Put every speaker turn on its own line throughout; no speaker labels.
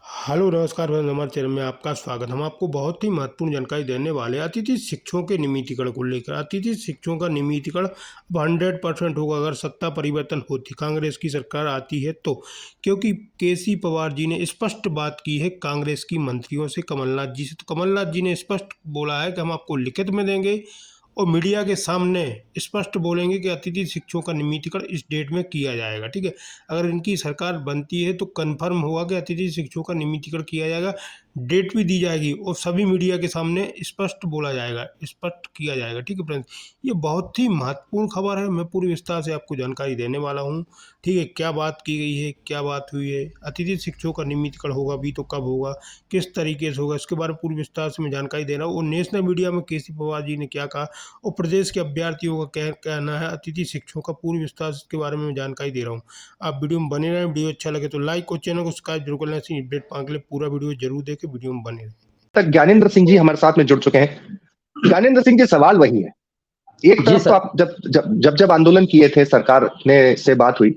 Hello नमस्कार friends, हमारे channel में आपका स्वागत। हम आपको बहुत ही महत्वपूर्ण जानकारी देने वाले हैं अतिथि शिक्षकों के नियमितीकरण को लेकर। अतिथि शिक्षकों का नियमितीकरण अब 100% होगा अगर सत्ता परिवर्तन होती, कांग्रेस की सरकार आती है तो। क्योंकि केसी पवार जी ने स्पष्ट बात की है कांग्रेस की मंत्रियों से, कमलनाथ जी से। तो कमलनाथ जी ने स्पष्ट बोला है कि हम आपको लिखित में देंगे और मीडिया के सामने स्पष्ट बोलेंगे कि अतिथि शिक्षकों का नियमितीकरण इस डेट में किया जाएगा। ठीक है, अगर इनकी सरकार बनती है तो कंफर्म होगा कि अतिथि शिक्षकों का नियमितीकरण किया जाएगा, डेट भी दी जाएगी और सभी मीडिया के सामने स्पष्ट बोला जाएगा, स्पष्ट किया जाएगा। ठीक है फ्रेंड्स, ये बहुत ही महत्वपूर्ण खबर है। मैं पूरी विस्तार से आपको जानकारी देने वाला हूँ। ठीक है, क्या बात की गई है, क्या बात हुई है, अतिथि शिक्षकों का नियमितीकरण होगा भी तो कब होगा, किस तरीके से होगा, इसके बारे में पूरी विस्तार से मैं जानकारी दे रहा हूँ। और नेशनल मीडिया में केसी पवार जी ने क्या कहा और प्रदेश के अभ्यर्थियों का क्या कहना है अतिथि शिक्षकों का, पूरी विस्तार से इसके बारे में मैं जानकारी दे रहा हूँ। आप वीडियो में बने रहें। वीडियो अच्छा लगे तो लाइक और चैनल को सब्सक्राइब जरूर कर लें। ऐसी अपडेट पाने के लिए पूरा वीडियो जरूर देखें, वीडियो में बने रहें।
तक ज्ञानेंद्र सिंह जी हमारे साथ में जुड़ चुके हैं। ज्ञानेंद्र सिंह जी, सवाल वही है। एक तरफ तो आप जब आंदोलन किए थे, सरकार ने से बात हुई,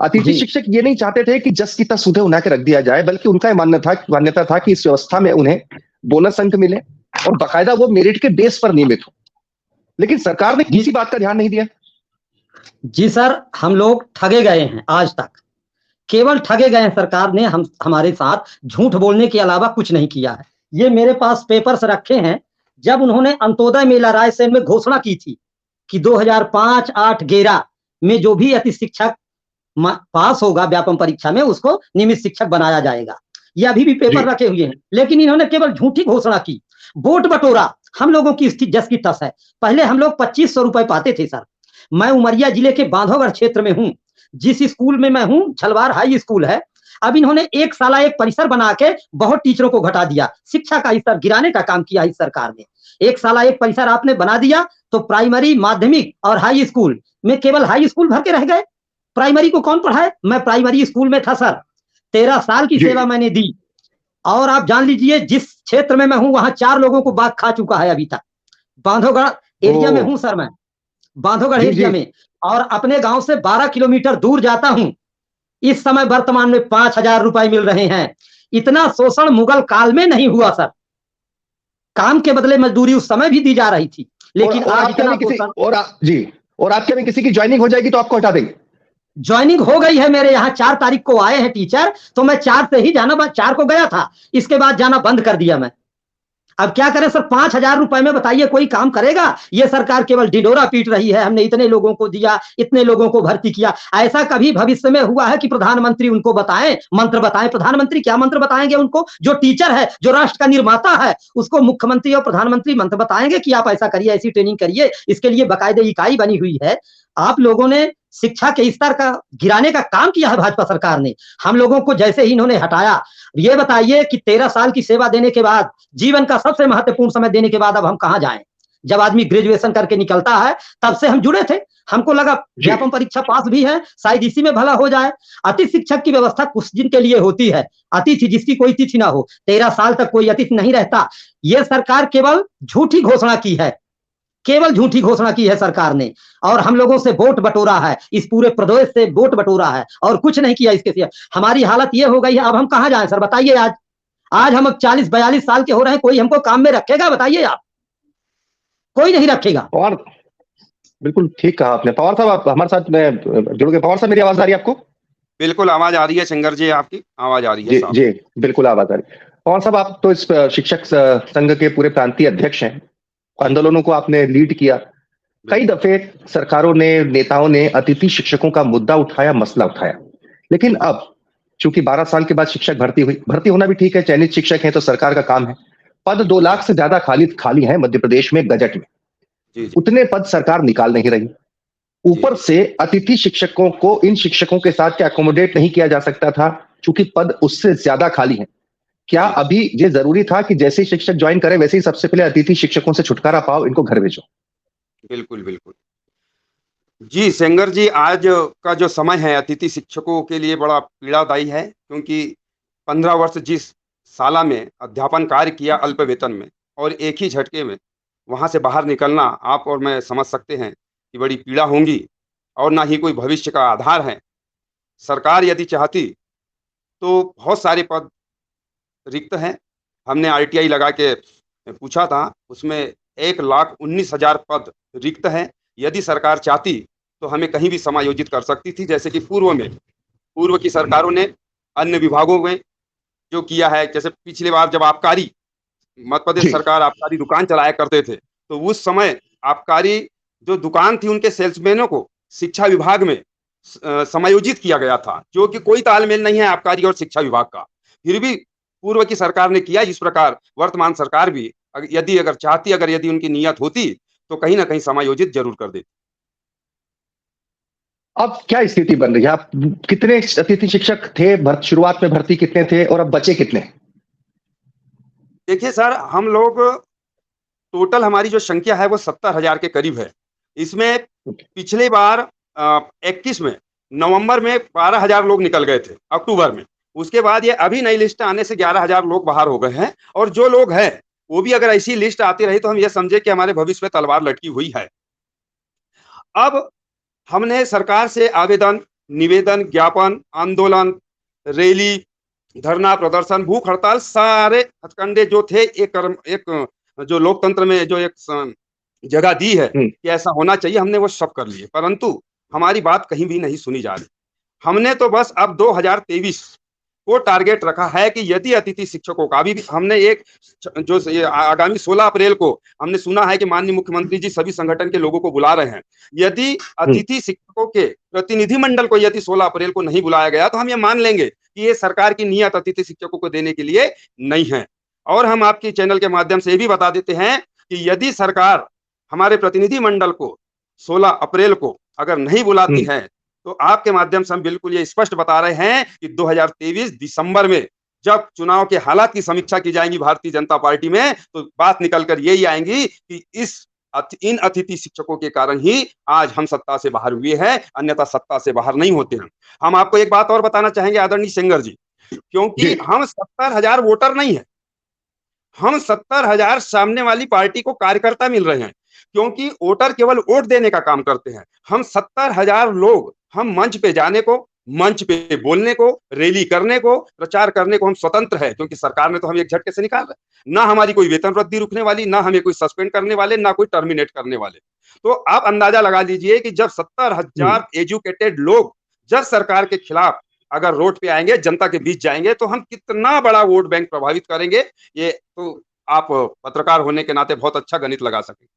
अतिथि शिक्षक ये नहीं चाहते थे कि जस की तस सुधे उन्हें के रख दिया जाए, बल्कि उनका मान्यता था कि इस व्यवस्था में उन्हें बोनस अंक मिले और बाकायदा वो मेरिट के बेस पर नियमित हो। लेकिन सरकार ने किसी बात का ध्यान नहीं दिया।
जी सर, हम लोग ठगे गए हैं। आज तक केवल ठगे गए हैं। सरकार ने हमारे साथ झूठ बोलने के अलावा कुछ नहीं किया है। ये मेरे पास पेपर्स रखे हैं। जब उन्होंने अंत्योदय मेला रायसेन में घोषणा की थी कि 2005, 8, 11 में जो भी अति शिक्षक पास होगा व्यापम परीक्षा में, उसको नियमित शिक्षक बनाया जाएगा। ये अभी भी पेपर रखे हुए हैं। लेकिन इन्होंने केवल झूठी घोषणा की। वोट बटोरा हम लोगों की स्थिति जस की तस है। पहले हम लोग 2500 रुपए पाते थे सर। मैं उमरिया जिले के बांधवगढ़ क्षेत्र में हूं। जिस स्कूल में मैं हूं, छलवार हाई स्कूल है। अब इन्होंने एक साला एक परिसर बना के बहुत टीचरों को घटा दिया। शिक्षा का स्तर गिराने का काम किया इस सरकार ने। एक साला एक परिसर आपने बना दिया तो प्राइमरी, माध्यमिक और हाई स्कूल में केवल हाई स्कूल भर के रह गए। प्राइमरी को कौन पढ़ाए? मैं प्राइमरी स्कूल में था सर। 13 साल की सेवा मैंने दी। और आप जान लीजिए, जिस क्षेत्र में मैं हूं वहां 4 लोगों को बाघ खा चुका है अभी तक। बांधवगढ़ एरिया में हूं सर मैं, बांधवगढ़ एरिया में। और अपने गांव से 12 किलोमीटर दूर जाता हूं। इस समय वर्तमान में 5000 रुपए मिल रहे हैं। इतना शोषण मुगल काल में नहीं हुआ सर। काम के बदले मजदूरी उस समय भी दी जा रही थी, लेकिन आज इतना
और आपके में किसी की ज्वाइनिंग हो जाएगी तो आपको हटा देंगे।
ज्वाइनिंग हो गई है। मेरे यहाँ 4 तारीख को आए हैं टीचर, तो मैं 4 से ही जाना, 4 को गया था, इसके बाद जाना बंद कर दिया मैं। अब क्या करें सर? 5000 रुपए में बताइए कोई काम करेगा? ये सरकार केवल ढिंढोरा पीट रही है। हमने इतने लोगों को दिया, इतने लोगों को भर्ती किया। ऐसा कभी भविष्य में हुआ है कि प्रधानमंत्री उनको बताएं, मंत्र बताएं? प्रधानमंत्री क्या मंत्र बताएंगे उनको? जो टीचर है, जो राष्ट्र का निर्माता है, उसको मुख्यमंत्री और प्रधानमंत्री मंत्र बताएंगे कि आप ऐसा करिए, ऐसी ट्रेनिंग करिए? इसके लिए बाकायदे इकाई बनी हुई है। आप लोगों ने शिक्षा के स्तर का गिराने का काम किया है भाजपा सरकार ने। हम लोगों को जैसे ही इन्होंने हटाया, ये बताइए कि 13 साल की सेवा देने के बाद, जीवन का सबसे महत्वपूर्ण समय देने के बाद अब हम कहां जाएं? जब आदमी ग्रेजुएशन करके निकलता है, तब से हम जुड़े थे। हमको लगा व्यापम परीक्षा पास भी है, शायद इसी में भला हो जाए। अतिथि शिक्षक की व्यवस्था कुछ दिन के लिए होती है। अतिथि जिसकी कोई तिथि ना हो, 13 साल तक कोई अतिथि नहीं रहता। यह सरकार केवल झूठी घोषणा की है, केवल झूठी घोषणा की है सरकार ने। और हम लोगों से वोट बटोरा है, इस पूरे प्रदेश से वोट बटोरा है और कुछ नहीं किया इसके सिवा। हमारी हालत ये हो गई है, अब हम कहां जाएं सर? बताइए। आज हम 40-42 साल के हो रहे हैं, कोई हमको काम में रखेगा? बताइए आप। कोई नहीं रखेगा।
और बिल्कुल ठीक कहा आपने। पवार साहब, आप हमारे साथ में जुड़ गए। पवार साहब, मेरी आवाज आ रही है आपको?
बिल्कुल आवाज आ रही है शंकर जी, आपकी आवाज आ रही है।
जी बिल्कुल आवाज आ रही है। पवार साहब, आप तो इस शिक्षक संघ के पूरे प्रांतीय अध्यक्ष हैं। आंदोलनों को आपने लीड किया। कई दफे सरकारों ने, नेताओं ने अतिथि शिक्षकों का मुद्दा उठाया, मसला उठाया। लेकिन अब चूंकि 12 साल के बाद शिक्षक भर्ती होना भी ठीक है, चयनित शिक्षक हैं तो सरकार का काम है। पद 2 लाख से ज्यादा खाली हैं मध्य प्रदेश में गजट में। उतने पद सरकार निकाल नहीं रही। ऊपर से अतिथि शिक्षकों को इन शिक्षकों के साथ क्या अकोमोडेट नहीं किया जा सकता था, चूंकि पद उससे ज्यादा खाली है? क्या अभी ये जरूरी था कि जैसे ही शिक्षक ज्वाइन करे वैसे ही सबसे पहले अतिथि शिक्षकों से छुटकारा पाओ, इनको घर भेजो?
बिल्कुल बिल्कुल जी सेंगर जी, आज का जो समय है अतिथि शिक्षकों के लिए बड़ा पीड़ादायी है, क्योंकि 15 वर्ष जिस शाला में अध्यापन कार्य किया अल्प वेतन में, और एक ही झटके में वहां से बाहर निकलना, आप और मैं समझ सकते हैं कि बड़ी पीड़ा होंगी, और ना ही कोई भविष्य का आधार है। सरकार यदि चाहती तो बहुत सारे पद रिक्त हैं। हमने RTI लगा के पूछा था, उसमें 1,19,000 पद रिक्त हैं। यदि सरकार चाहती तो हमें कहीं भी समायोजित कर सकती थी, जैसे कि पूर्व की सरकारों ने अन्य विभागों में जो किया है। जैसे पिछली बार जब आबकारी मध्य प्रदेश
जी।
सरकार आबकारी दुकान चलाया करते थे, तो उस समय आबकारी जो दुकान थी उनके सेल्समैनों को शिक्षा विभाग में समायोजित किया गया था, जो कि कोई तालमेल नहीं है आबकारी और शिक्षा विभाग का। फिर भी पूर्व की सरकार ने किया। इस प्रकार वर्तमान सरकार भी यदि उनकी नियत होती तो कहीं ना कहीं समायोजित जरूर कर देती।
अब क्या स्थिति बन रही है? आप कितने अतिथि शिक्षक थे? शुरुआत में भर्ती कितने थे और अब बचे कितने?
देखिए सर, हम लोग टोटल हमारी जो संख्या है वो 70,000 के करीब है। इसमें पिछले बार 21 में नवंबर में 12,000 लोग निकल गए थे अक्टूबर में। उसके बाद ये अभी नई लिस्ट आने से 11,000 लोग बाहर हो गए हैं। और जो लोग हैं वो भी अगर ऐसी लिस्ट आती रही तो हम ये समझे कि हमारे भविष्य में तलवार लटकी हुई है। अब हमने सरकार से आवेदन, निवेदन, ज्ञापन, आंदोलन, रैली, धरना प्रदर्शन, भूख हड़ताल, सारे हथकंडे जो थे एक जो लोकतंत्र में जो एक जगह दी है कि ऐसा होना चाहिए, हमने वो सब कर लिए, परंतु हमारी बात कहीं भी नहीं सुनी जा रही। हमने तो बस अब 2023 को टारगेट रखा है कि यदि अतिथि शिक्षकों का भी हमने एक जो आगामी 16 अप्रैल को हमने सुना है कि माननीय मुख्यमंत्री जी सभी संगठन के लोगों को बुला रहे हैं। यदि अतिथि शिक्षकों के प्रतिनिधि मंडल को यदि 16 अप्रैल को नहीं बुलाया गया तो हम ये मान लेंगे कि ये सरकार की नियत अतिथि शिक्षकों को देने के लिए नहीं है। और हम आपके चैनल के माध्यम से ये भी बता देते हैं कि यदि सरकार हमारे प्रतिनिधि मंडल को 16 अप्रैल को अगर नहीं बुलाती है तो आपके माध्यम से हम बिल्कुल ये स्पष्ट बता रहे हैं कि 2023 दिसंबर में जब चुनाव के हालात की समीक्षा की जाएगी भारतीय जनता पार्टी में, तो बात निकलकर यही आएंगी कि इन अतिथि शिक्षकों के कारण ही आज हम सत्ता से बाहर हुए हैं, अन्यथा सत्ता से बाहर नहीं होते हैं। हम आपको एक बात और बताना चाहेंगे आदरणीय सेंगर जी, क्योंकि हम 70,000 वोटर नहीं है, हम 70,000 सामने वाली पार्टी को कार्यकर्ता मिल रहे हैं, क्योंकि वोटर केवल वोट देने का काम करते हैं। हम 70,000 लोग हम मंच पे जाने को, मंच पे बोलने को, रैली करने को, प्रचार करने को हम स्वतंत्र है, क्योंकि सरकार ने तो हमें एक झटके से निकाल रहा। ना हमारी कोई वेतन वृद्धि रुकने वाली, ना हमें कोई सस्पेंड करने वाले, ना कोई टर्मिनेट करने वाले। तो आप अंदाजा लगा लीजिए कि जब 70,000 एजुकेटेड लोग जब सरकार के खिलाफ अगर रोड पे आएंगे, जनता के बीच जाएंगे, तो हम कितना बड़ा वोट बैंक प्रभावित करेंगे, ये तो आप पत्रकार होने के नाते बहुत अच्छा गणित लगा सकेंगे।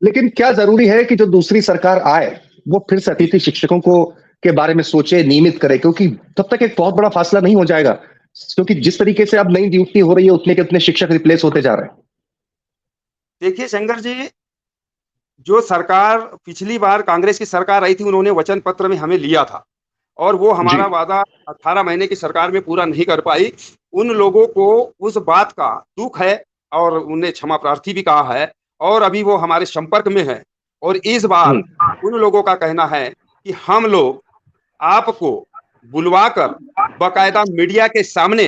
लेकिन क्या जरूरी है कि जो दूसरी सरकार आए वो फिर से अतिथि शिक्षकों को के बारे में सोचे, नियमित करे? क्योंकि तब तक एक बहुत बड़ा फासला नहीं हो जाएगा, क्योंकि जिस तरीके से अब नई ड्यूटी हो रही है उतने के उतने शिक्षक रिप्लेस होते जा रहे हैं।
देखिए शंकर जी, जो सरकार पिछली बार कांग्रेस की सरकार आई थी, उन्होंने वचन पत्र में हमें लिया था और वो हमारा वादा 18 महीने की सरकार में पूरा नहीं कर पाई। उन लोगों को उस बात का दुख है और उन्हें क्षमा प्रार्थी भी कहा है और अभी वो हमारे संपर्क में है। और इस बार उन लोगों का कहना है कि हम लोग आपको बुलवाकर बकायदा मीडिया के सामने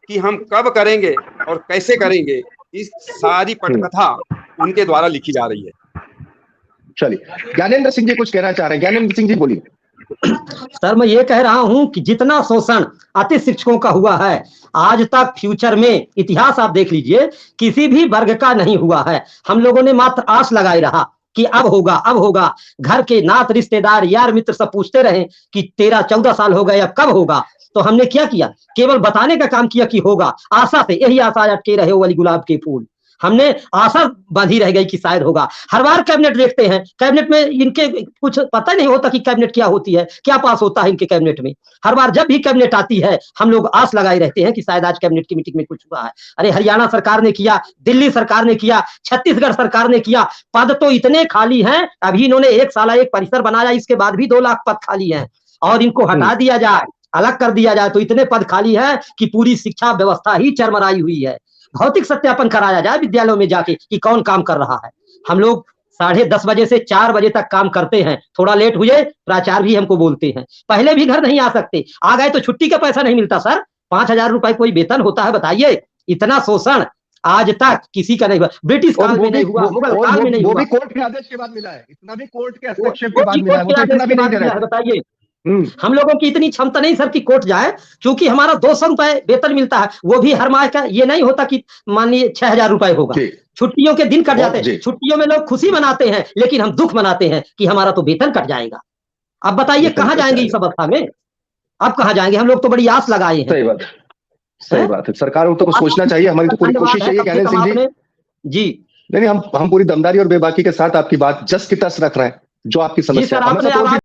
कि हम कब करेंगे और कैसे करेंगे, इस सारी पटकथा उनके द्वारा लिखी जा रही है।
चलिए, ज्ञानेंद्र सिंह जी कुछ कहना चाह रहे हैं। ज्ञानेंद्र सिंह जी बोलिए।
सर, मैं ये कह रहा हूं कि जितना शोषण अतिथि शिक्षकों का हुआ है आज तक, फ्यूचर में इतिहास आप देख लीजिए, किसी भी वर्ग का नहीं हुआ है। हम लोगों ने मात्र आस लगाए रहा कि अब होगा, अब होगा। घर के नात रिश्तेदार यार मित्र सब पूछते रहे कि 13-14 साल हो गए, अब कब होगा? तो हमने क्या किया? केवल बताने का काम किया कि होगा। आशा से, यही आशा अटके रहे हो वाली गुलाब के फूल। हमने आशा बांधी रह गई कि शायद होगा। हर बार कैबिनेट देखते हैं, कैबिनेट में इनके कुछ पता नहीं होता कि कैबिनेट क्या होती है, क्या पास होता है इनके कैबिनेट में। हर बार जब भी कैबिनेट आती है हम लोग आस लगाए रहते हैं कि शायद आज कैबिनेट की मीटिंग में कुछ हुआ है। अरे हरियाणा सरकार ने किया, दिल्ली सरकार ने किया, छत्तीसगढ़ सरकार ने किया। पद तो इतने खाली हैं, अभी इन्होंने 1 साल एक परिसर बनाया, इसके बाद भी 2 लाख पद खाली हैं और इनको हटा दिया जाए, अलग कर दिया जाए तो इतने पद खाली है कि पूरी शिक्षा व्यवस्था ही चरमराई हुई है। भौतिक सत्यापन कराया जाए विद्यालयों में जाके कि कौन काम कर रहा है। हम लोग 10:30 बजे से 4 बजे तक काम करते हैं, थोड़ा लेट हुए प्राचार्य भी हमको बोलते हैं। पहले भी घर नहीं आ सकते, आ गए तो छुट्टी का पैसा नहीं मिलता सर। 5,000 रुपए कोई वेतन होता है? बताइए। इतना शोषण आज तक किसी का नहीं हुआ। ब्रिटिश काल में नहीं हुआ, मुगल काल में नहीं हुआ।
वो भी कोर्ट के आदेश के बाद मिला है, इतना भी कोर्ट के हस्तक्षेप के बाद मिला है, वो तो इतना भी नहीं दे रहा है।
बताइए, हम लोगों की इतनी क्षमता नहीं सर कि कोर्ट जाए, क्योंकि हमारा 200 रुपए वेतन मिलता है, वो भी हर माह का ये नहीं होता कि मानिए 6,000 रुपए होगा।
जी।
छुट्टियों के दिन कट जाते
जी।
हैं, छुट्टियों में लोग खुशी मनाते हैं, लेकिन हम दुख मनाते हैं कि हमारा तो वेतन कट जाएगा। अब बताइए
वेतन
कहाँ
कट
जाएंगे इस
जाएगा।
अवस्था में? अब कहाँ जाएंगे? हम लोग तो बड़ी आस लगाए हैं।
सही बात है, सही
हैं?
बात है। सरकारों को तो सोचना चाहिए, हमारी तो पूरी
धन्यवाद
कोशिश
है,
है, ये
कम से
ज्ञानेंद्र
कम
सिंह जी।
आपने जी
नहीं, हम पूरी दमदारी और बेबाकी के साथ आपकी बात जस की तस रख रहे हैं, जो आपकी
जी
समस्या
सर,
है। हमें
आपने
साथ और भी
आवाज